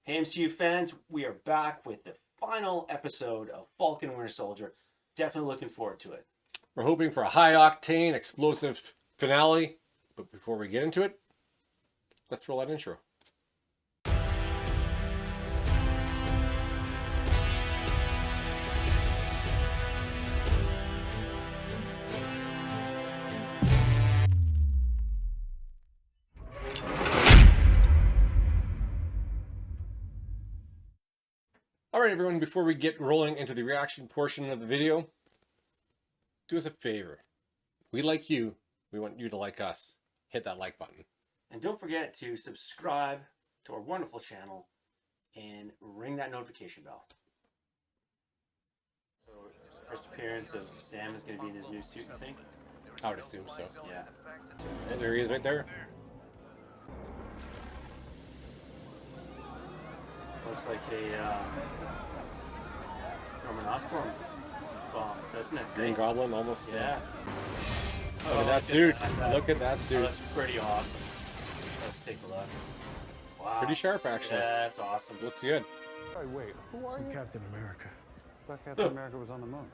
Hey MCU fans, we are back with the final episode of Falcon Winter Soldier. Definitely looking forward to it. We're hoping for a high-octane, explosive finale. But before we get into it, let's roll that intro. All right, everyone, before we get rolling into the reaction portion of the video, do us a favor. We like you. We want you to like us. Hit that like button. And don't forget to subscribe to our wonderful channel and ring that notification bell. So, first appearance of Sam is going to be in his new suit, you think? I would assume so. Yeah. And there he is right there. Looks like a Norman Osborn bomb, doesn't it? Green Goblin, almost. Yeah. Look at that suit. Look at that Oh, suit. that's pretty awesome. Let's take a look. Wow. Pretty sharp, actually. Yeah, that's awesome. Looks good. Hey, wait, who are you? Captain America. I thought Captain America was on the moon.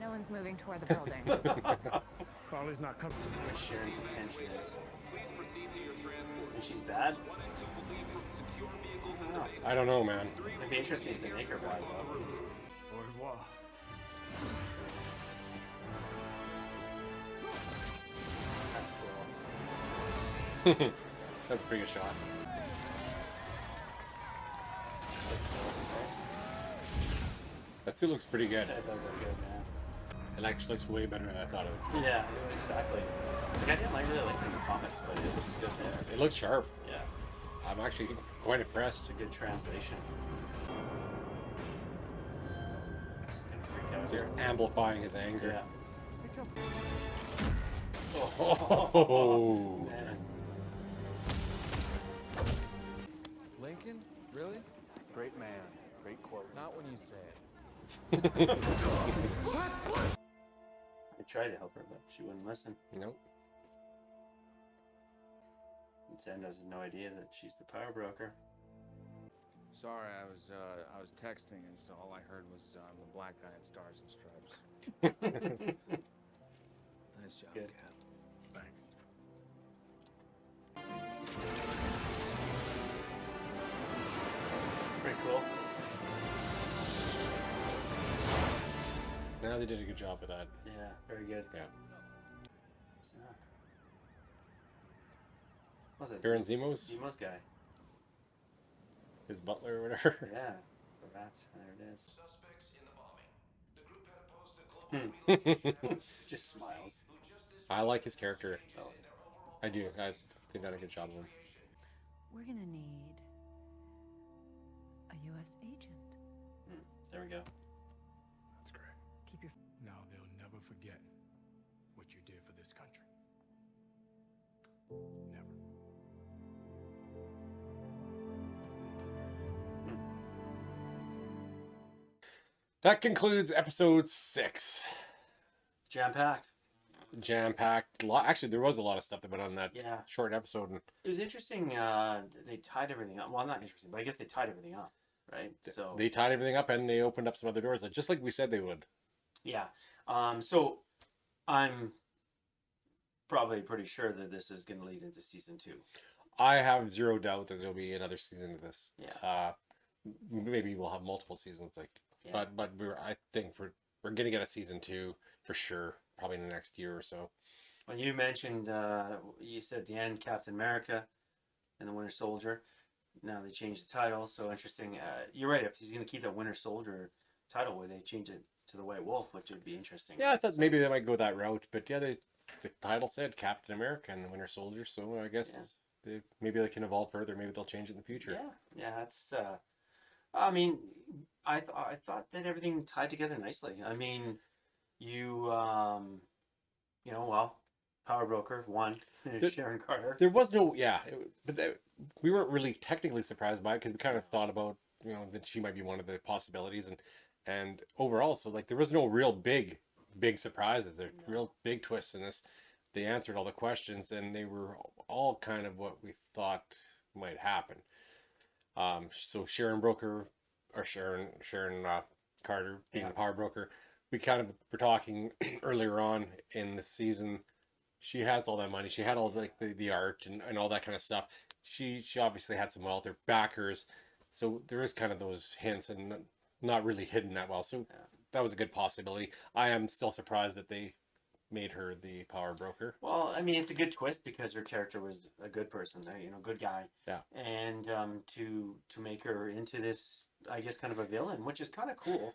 No one's moving toward the building. Carly's not coming. What Sharon's intention is. And she's bad? I don't know. I don't know, man. It'd be interesting if they make her bad, though. Au revoir. That's cool. That's a pretty good shot. That suit looks pretty good. That does look good, man. It actually looks way better than I thought it would. Yeah, exactly. Like, I didn't really like the comics, but it looks good there. It looks sharp. Yeah, I'm actually quite impressed. it's a good translation. Just gonna freak out Just here. amplifying his anger. Yeah. Oh, Man. Lincoln? Really? Great man, great quote. Not when you say it. I tried to help her, but she wouldn't listen. Nope. And Sam has no idea that she's the power broker. Sorry, I was texting, and so all I heard was the black guy in Stars and Stripes. Nice job, good. Cap. Thanks. It's pretty cool. Now they did a good job with that. Yeah, very good. Yeah. So, what's that? Baron Zemos, Zemo's guy. his butler or whatever. Yeah, the rat. There it is. Just smiles. I like his character. Oh, I do. I think they did a good job of him. We're gonna need a U.S. agent. there we go. That's great. Keep your Now they'll never forget what you did for this country. Never. That concludes episode 6. Jam packed. Jam-packed. Actually, there was a lot of stuff that went on that Yeah. short episode. And It was interesting. They tied everything up. Well, not interesting, but I guess they tied everything up, right? So they tied everything up and they opened up some other doors, just like we said they would. yeah. So I'm probably pretty sure that this is going to lead into season 2. I have zero doubt that there'll be another season of this. Yeah. Maybe we'll have multiple seasons, Yeah. but I think we're gonna get a season 2 for sure, probably in the next year or so. When you mentioned, you said at the end, Captain America and the Winter Soldier. Now they changed the title, so interesting. You're right. If he's going to keep that Winter Soldier title, would they change it to the White Wolf, which would be interesting. Yeah, I right? thought So, maybe they might go that route, but yeah, the title said Captain America and the Winter Soldier, so I guess maybe they can evolve further. Maybe they'll change it in the future. Yeah. That's. I mean, I thought that everything tied together nicely. I mean, Power Broker won. Sharon Carter. There was no, we weren't really technically surprised by it because we kind of thought about, that she might be one of the possibilities, and overall, so like there was no real big surprises. There were real big twists in this. They answered all the questions, and they were all kind of what we thought might happen. So Sharon broker or Sharon Carter being Yeah. the power broker. We kind of were talking earlier on in the season. She has all that money. She had all like the art and all that kind of stuff. She obviously had some wealth. Her backers, so there is kind of those hints and not really hidden that well. So that was a good possibility. I am still surprised that they made her the power broker. Well, I mean, it's a good twist because her character was a good person, good guy. Yeah. And to make her into this, I guess, kind of a villain, which is kind of cool.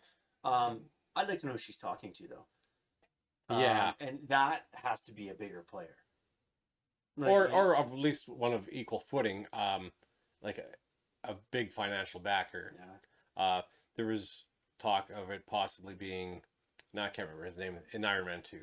I'd like to know who she's talking to, though. Yeah. And that has to be a bigger player. Or at least one of equal footing, like a big financial backer. Yeah. There was talk of it possibly being, no, I can't remember his name, in Iron Man 2.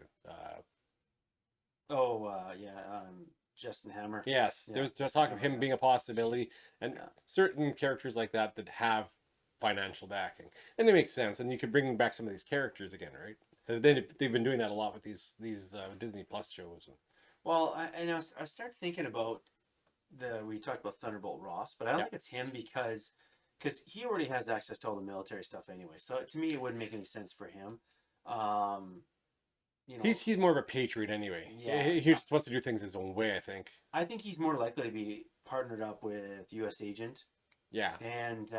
Justin Hammer. Yes, Yeah, there's Justin talk of him Hammer, being a possibility, and Yeah. certain characters like that have financial backing, and it makes sense. And you could bring back some of these characters again, right? They've been doing that a lot with these Disney Plus shows. Well, I started thinking about we talked about Thunderbolt Ross, but I don't Yeah. think it's him because he already has access to all the military stuff anyway. So to me, it wouldn't make any sense for him. He's more of a patriot anyway. Yeah. He just wants to do things his own way, I think. I think he's more likely to be partnered up with U.S. Agent Yeah. and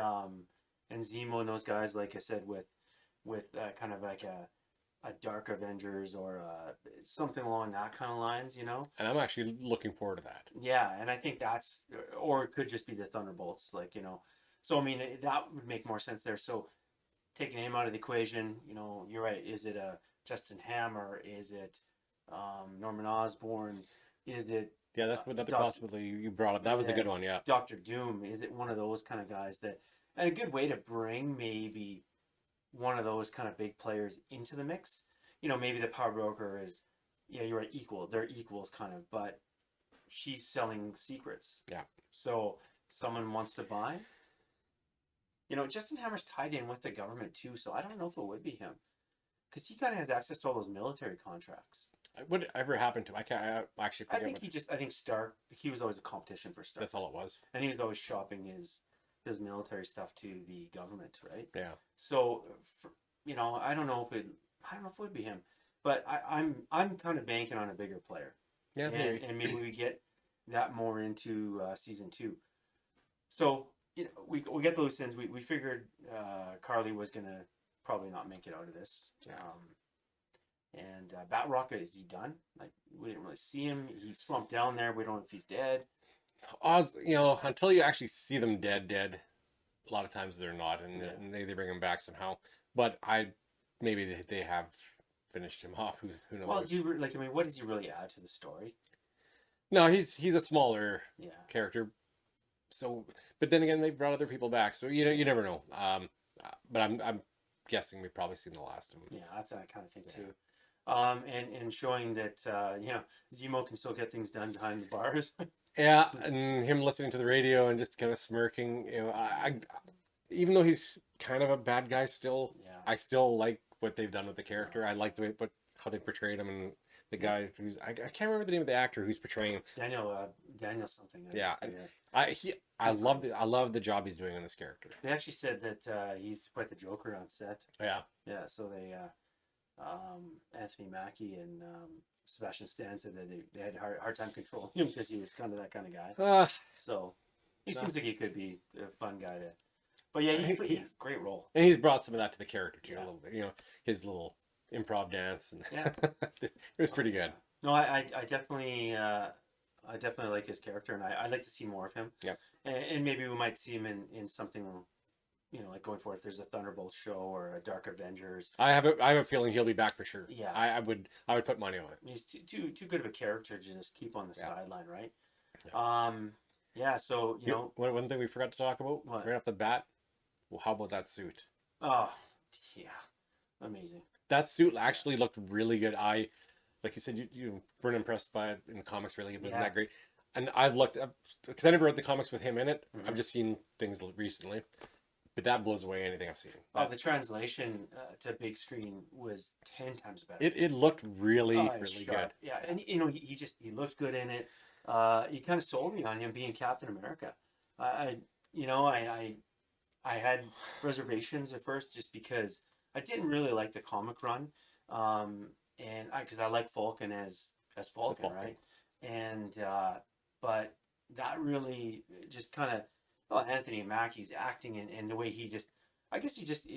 Zemo and those guys. Like I said, with kind of like a Dark Avengers or something along that kind of lines, And I'm actually looking forward to that. Yeah, and I think or it could just be the Thunderbolts, So, I mean, that would make more sense there. So, taking him out of the equation, you're right. Is it a Justin Hammer? Is it Norman Osborn? Is it Yeah, that's another Doc- possibility you brought up. That was a Yeah. good one, yeah. Doctor Doom? Is it one of those kind of guys and a good way to bring maybe one of those kind of big players into the mix? Maybe the power broker is, yeah, you're right, equal. They're equals kind of, but she's selling secrets. Yeah. So someone wants to buy. Justin Hammer's tied in with the government too, so I don't know if it would be him. Because he kind of has access to all those military contracts. Whatever happened to him? I actually I forget. think Stark, he was always a competition for Stark. That's all it was. And he was always shopping his military stuff to the government, right? Yeah. So, I don't know if it would be him, but I'm kind of banking on a bigger player. Yeah, maybe. And maybe we get that more into season 2. So we get the loose ends. We figured Carly was gonna probably not make it out of this. Yeah. And Batrock, is he done? Like, we didn't really see him. He slumped down there. We don't know if he's dead. Odds, until you actually see them dead, a lot of times they're not, and they bring him back somehow. But maybe they have finished him off. Who knows? Well, what does he really add to the story? No, he's a smaller Yeah. character. So, but then again, they brought other people back, so you never know. But I'm guessing we've probably seen the last of him. Yeah, that's what I kind of think too. And showing that Zemo can still get things done behind the bars. Yeah, and him listening to the radio and just kind of smirking. I even though he's kind of a bad guy still, Yeah. I still like what they've done with the character. I like the way how they portrayed him, and the guy who's I can't remember the name of the actor who's portraying him. Daniel something. Yeah, guess, I love the job he's doing on this character. They actually said that he's quite the Joker on set. Yeah. Yeah, so they Anthony Mackie and Sebastian Stan said that they had a hard time controlling him because he was kind of that kind of guy. So he seems like he could be a fun guy to. But yeah, he's a great role. And he's brought some of that to the character too, Yeah. a little bit. His little improv dance, and Yeah. it was pretty good. No, I definitely like his character, and I'd like to see more of him. Yep. And maybe we might see him in something, like going forward. If there's a Thunderbolt show or a Dark Avengers, I have a feeling he'll be back for sure. Yeah. I would put money on it. he's too good of a character to just keep on the Yeah. sideline, right? Yeah. Yeah. So One thing we forgot to talk about What? right off the bat. Well, how about that suit? Oh, yeah, amazing. That suit actually looked really good. Like you said, you weren't impressed by it in the comics, really. It wasn't Yeah. that great. And I've looked up, because I never read the comics with him in it. Mhm. I've just seen things recently. But that blows away anything I've seen. The translation to big screen was 10 times better. It looked really, Oh, it's really sharp. good. Yeah, and he looked good in it. He kind of sold me on him being Captain America. you know, I had reservations at first just because I didn't really like the comic run, and because I like Falcon as Falcon, Falcon. right? And but that really just kind of, well, Anthony Mackie's acting and the way he just, I guess he just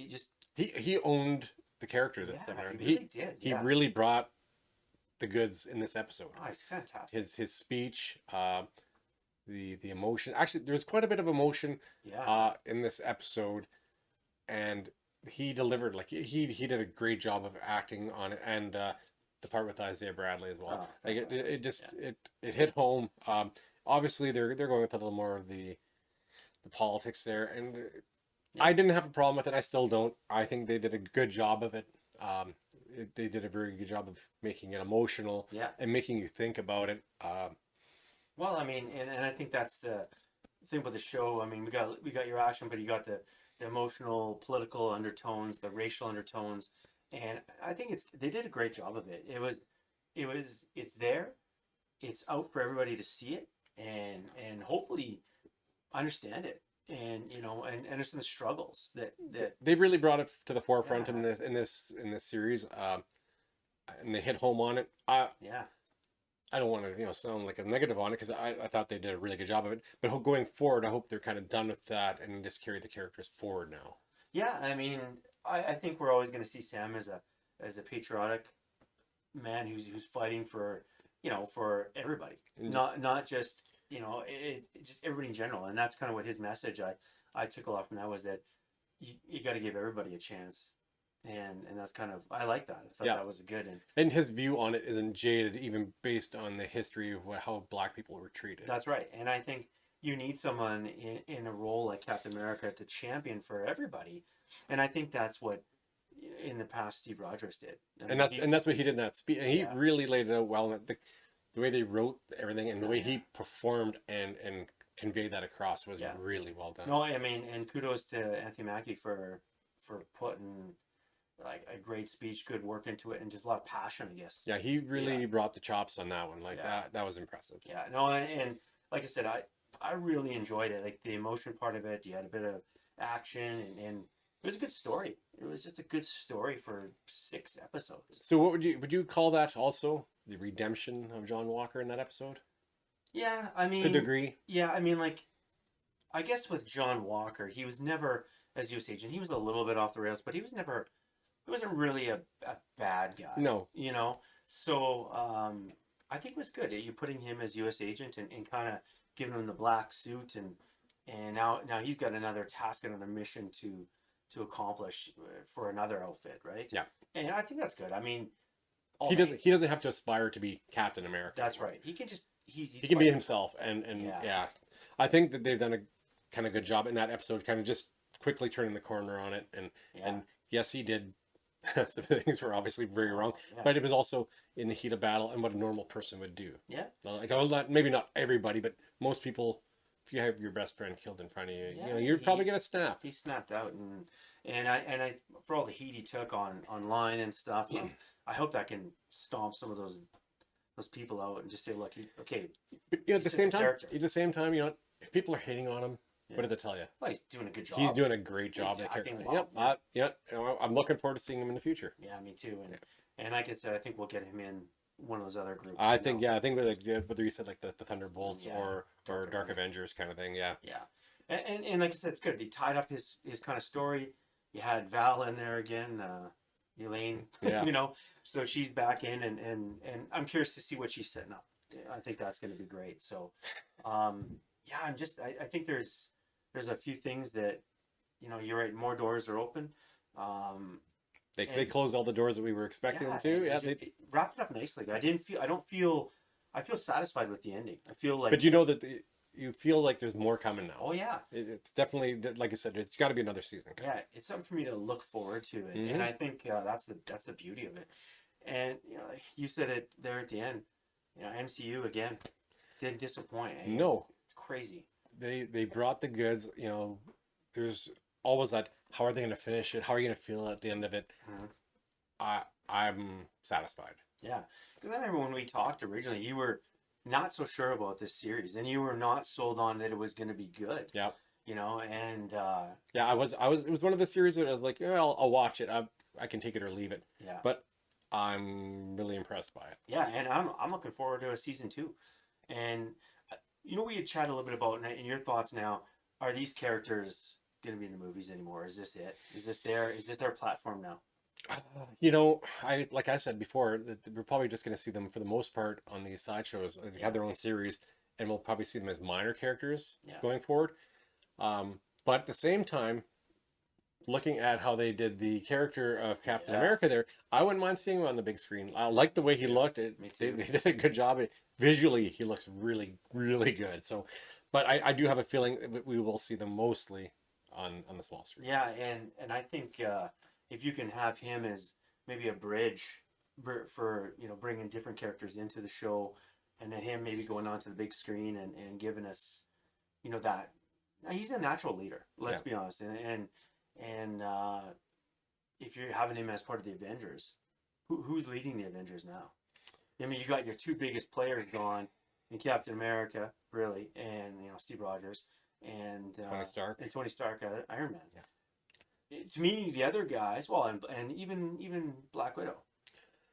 He owned the character this yeah, time around. he really did. He Yeah. really brought the goods in this episode. Oh, he's fantastic. His speech, the emotion. Actually, there's quite a bit of emotion Yeah. in this episode, and he delivered. Like he did a great job of acting on it, and the part with Isiah Bradley as well. Oh, Like it fantastic. just it hit home. Obviously they're going with a little more of the politics there, and I didn't have a problem with it. I still don't. I think they did a good job of it. They did a very good job of making it emotional Yeah. and making you think about it. Well, I mean, and I think that's the thing with the show. I mean, we got your action, but you got the emotional, political undertones, the racial undertones, and I think they did a great job of it. It's there, it's out for everybody to see it, and hopefully understand it, and you know, and understand the struggles that They really brought it to the forefront Yeah. in this series, and they hit home on it. yeah. I don't want to sound like a negative on it because I thought they did a really good job of it. But going forward, I hope they're kind of done with that and just carry the characters forward now. Yeah, I mean, I think we're always going to see Sam as a patriotic man who's fighting for, you know, for everybody, And not just, you know, just everybody in general. And that's kind of what his message I took a lot from that was that you got to give everybody a chance, and that's kind of, I like that. I thought Yeah. that was good, and And his view on it isn't jaded, even based on the history of how black people were treated. that's right. And I think you need someone in a role like Captain America to champion for everybody, and I think that's what in the past Steve Rogers did. I mean, And that's what he did in that speech. And he Yeah. really laid it out well. And the way they wrote everything and the way Yeah. he performed and conveyed that across was Yeah. really well done. No, I mean, and kudos to Anthony Mackie for putting like a great speech, good work into it, and just a lot of passion, I guess. Yeah, he really Yeah. brought the chops on that one. Like Yeah. that was impressive. Yeah, no, and like I said, I really enjoyed it. Like the emotion part of it, you had a bit of action, and it was a good story. It was just a good story for 6 episodes. So what would you call that also? The redemption of John Walker in that episode? Yeah, I mean, To a degree. yeah, I mean, like, I guess with John Walker, he was never, as U.S. agent, he was a little bit off the rails, but he wasn't really a bad guy. No. You know? So, I think it was good. You putting him as U.S. agent and kind of giving him the black suit, and now he's got another task, another mission to accomplish for another outfit, right? Yeah. And I think that's good. I mean, He doesn't have to aspire to be Captain America. that's right. He can just, he's He can be fighting. himself and Yeah. yeah. I think that they've done a kind of good job in that episode, kind of just quickly turning the corner on it. And yes, he did some things were obviously very wrong, Yeah. but it was also in the heat of battle and what a normal person would do. Yeah. Like, maybe not everybody, but most people, if you have your best friend killed in front of you, Yeah, you're probably gonna snap. He snapped out, and I for all the heat he took online and stuff, I hope that can stomp some of those people out and just say, look, okay, But at He's the just same a time, character. if people are hating on him, Yeah. what do they tell you? well, he's doing a good job. He's doing a great job. He's That acting character. well, Yep. I'm looking forward to seeing him in the future. Yeah, me too. And like I said, I think we'll get him in one of those other groups. I you think know? I think whether you said like the Thunderbolts Yeah, or Dark Dark Avengers kind of thing. Yeah. Yeah, and like I said, it's good. He tied up his kind of story. You had Val in there again, Elaine. Yeah. You know, so she's back in, and I'm curious to see what she's setting up. I think that's going to be great. So, yeah, I think there's a few things that, you know, you're right. More doors are open. They And- closed all the doors that we were expecting them to. and Yeah. it wrapped it up nicely. I feel satisfied with the ending. I feel like, But you know that you feel like there's more coming now. oh yeah, It's definitely, like I said, it's got to be another season. yeah, it's something for me to look forward to, and, Mhm. I think that's the beauty of it. And you know, like you said it there at the end. You know, MCU again didn't disappoint. Eh? No. It's crazy. They brought the goods. You know, there's always that. How are they going to finish it? How are you going to feel at the end of it? Mhm. I'm satisfied. Yeah, because I remember when we talked originally, you were not so sure about this series, and you were not sold on that it was going to be good. Yeah. you know, and Yeah, I was. It was one of the series that I was like, yeah, I'll watch it. I can take it or leave it. yeah, But I'm really impressed by it. yeah, and I'm looking forward to a season 2. And you know, we had chatted a little bit about, and your thoughts now, are these characters going to be in the movies anymore? Is this it? Is this their platform now? You know, like I said before, that we're probably just going to see them for the most part on these sideshows. They have their own series, and we'll probably see them as minor characters Yeah. going forward. But at the same time, looking at how they did the character of Captain Yeah. America there, I wouldn't mind seeing him on the big screen. I like the way he looked. Me They too. did a good job. Visually, he looks really, really good. So, but I do have a feeling that we will see them mostly on the small screen. Yeah, and I think if you can have him as maybe a bridge for, you know, bringing different characters into the show, and then him maybe going on to the big screen and giving us, you know, that he's a natural leader. Let's be honest, and if you're having him as part of the Avengers, who's leading the Avengers now? I mean, you got your two biggest players gone in Captain America, really, and, you know, Steve Rogers and Tony Stark, Iron Man. Yeah. To me, the other guys, well, and even Black Widow,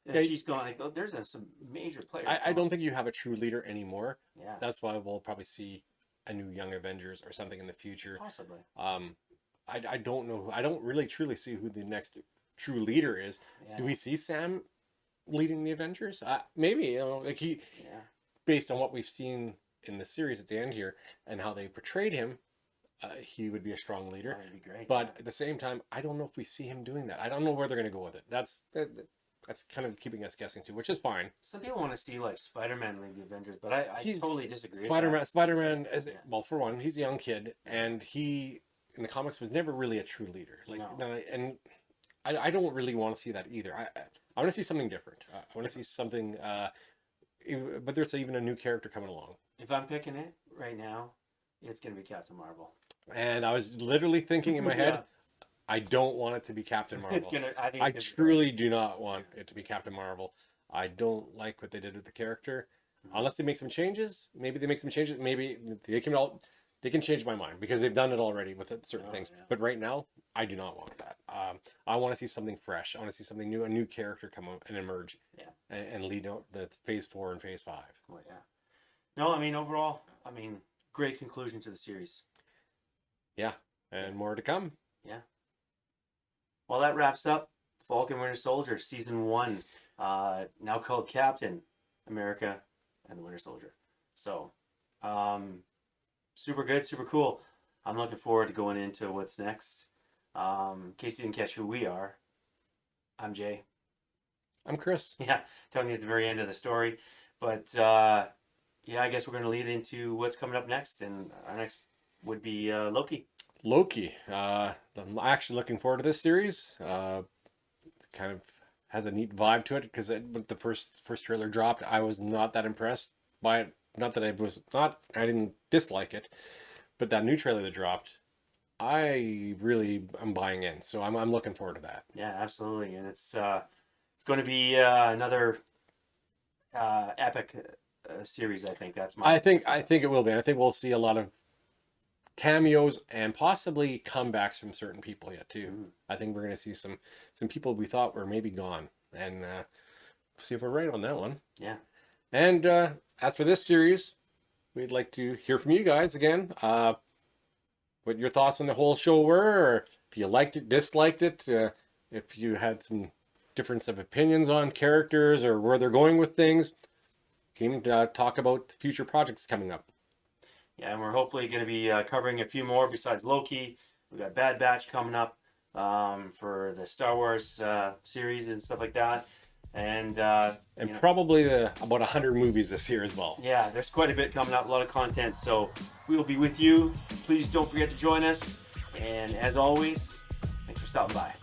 Yeah, she's gone. Like, there's some major players. I gone. don't think you have a true leader anymore. Yeah, That's why we'll probably see a new Young Avengers or something in the future. possibly. I don't know. I don't really truly see who the next true leader is. Yeah. Do we see Sam leading the Avengers? Maybe, you know, like Yeah, based on what we've seen in the series at the end here and how they portrayed him, he would be a strong leader. that'd be great. But at the same time, I don't know if we see him doing that. I don't know where they're going to go with it. That's kind of keeping us guessing too, which is fine. Some people want to see like Spider-Man lead the Avengers, but I He's- totally disagree. Spider-Man is, Yeah. well, for one, he's a young kid, and he in the comics was never really a true leader. Like, No. and I don't really want to see that either. I want to see something different. I want to see something. But there's even a new character coming along, If I'm picking it right now, it's gonna be Captain Marvel. and I was literally thinking in my head, Yeah. I don't want it to be Captain Marvel. It's gonna. I think. I It's gonna truly do not want it to be Captain Marvel. I don't like what they did with the character. Mm-hmm. Unless they make some changes. Maybe they make some changes. Maybe they can change my mind because they've done it already with certain things. Yeah. But right now, I do not want that. I want to see something fresh. I want to see something new, a new character come up and emerge. Yeah. And lead out the phase 4 and phase 5. Well, yeah. No, I mean overall, great conclusion to the series. Yeah. And more to come. Yeah. Well, that wraps up Falcon Winter Soldier season 1, now called Captain America and the Winter Soldier. So, super good, super cool. I'm looking forward to going into what's next. In case you didn't catch who we are, I'm Jay. I'm Chris. Yeah, telling you at the very end of the story. But yeah, I guess we're going to lead into what's coming up next. And our next would be Loki. Loki. I'm actually looking forward to this series. Kind of has a neat vibe to it because when the first trailer dropped, I was not that impressed by it. Not that I didn't dislike it, but that new trailer that dropped, I really am buying in. So I'm looking forward to that. Yeah, absolutely. And it's going to be another epic series. I think that's my. I think it will be. I think we'll see a lot of cameos and possibly comebacks from certain people yet too. Mm. I think we're going to see some people we thought were maybe gone, and see if we're right on that one. Yeah. And as for this series, we'd like to hear from you guys again. What your thoughts on the whole show were, or if you liked it, disliked it, if you had some difference of opinions on characters or where they're going with things. You can talk about future projects coming up. Yeah, and we're hopefully going to be covering a few more besides Loki. We got Bad Batch coming up for the Star Wars series and stuff like that, and Probably about 100 movies this year as well. yeah, there's quite a bit coming up, a lot of content. So we will be with you. Please don't forget to join us, and as always, thanks for stopping by.